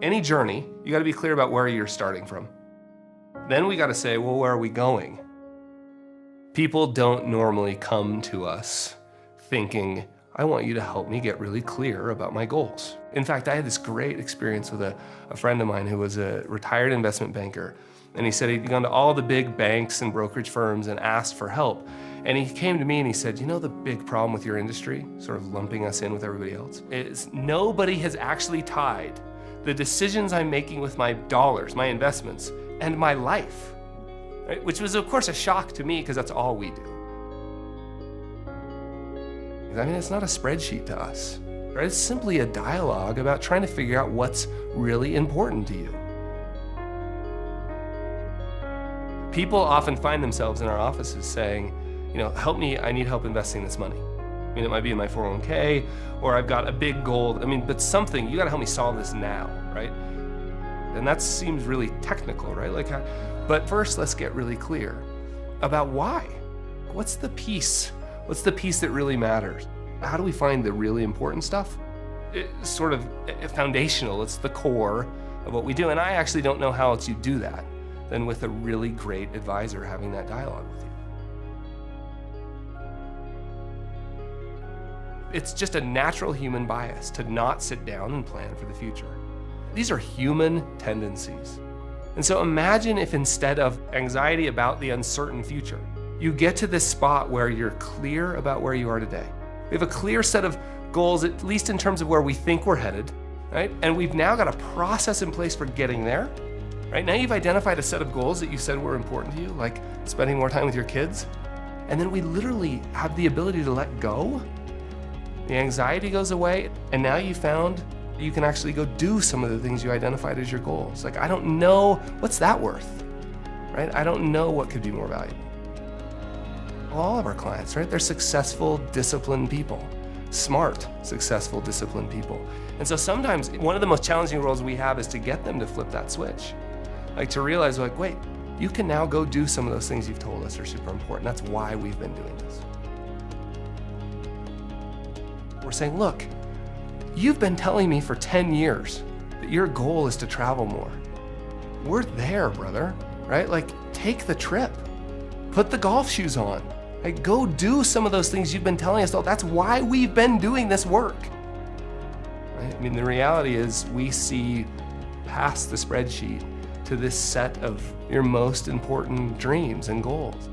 Any journey, you gotta be clear about where you're starting from. Then we gotta say, well, where are we going? People don't normally come to us thinking, I want you to help me get really clear about my goals. In fact, I had this great experience with a friend of mine who was a retired investment banker. And he said he'd gone to all the big banks and brokerage firms and asked for help. And he came to me and he said, you know the big problem with your industry, sort of lumping us in with everybody else, is nobody has actually tied the decisions I'm making with my dollars, my investments, and my life. Right? Which was, of course, a shock to me because that's all we do. I mean, it's not a spreadsheet to us, right? It's simply a dialogue about trying to figure out what's really important to you. People often find themselves in our offices saying, you know, help me, I need help investing this money. I mean, it might be in my 401k, or I've got a big goal. I mean, but something, you gotta help me solve this now, right? And that seems really technical, right? But first, let's get really clear about why. What's the piece? What's the piece that really matters? How do we find the really important stuff? It's sort of foundational, it's the core of what we do. And I actually don't know how else you do that than with a really great advisor having that dialogue with you. It's just a natural human bias to not sit down and plan for the future. These are human tendencies. And so imagine if instead of anxiety about the uncertain future, you get to this spot where you're clear about where you are today. We have a clear set of goals, at least in terms of where we think we're headed, right? And we've now got a process in place for getting there, right? Now you've identified a set of goals that you said were important to you, like spending more time with your kids. And then we literally have the ability to let go. The anxiety goes away, and now you found you can actually go do some of the things you identified as your goals. Like, I don't know, what's that worth, right? I don't know what could be more valuable. All of our clients, right? They're successful, disciplined people. Smart, successful, disciplined people. And so sometimes one of the most challenging roles we have is to get them to flip that switch. Like to realize, like, wait, you can now go do some of those things you've told us are super important. That's why we've been doing this. We're saying, look, you've been telling me for 10 years that your goal is to travel more. We're there, brother, right? Like, take the trip. Put the golf shoes on. Like, go do some of those things you've been telling us. That's why we've been doing this work. Right? I mean, the reality is we see past the spreadsheet to this set of your most important dreams and goals.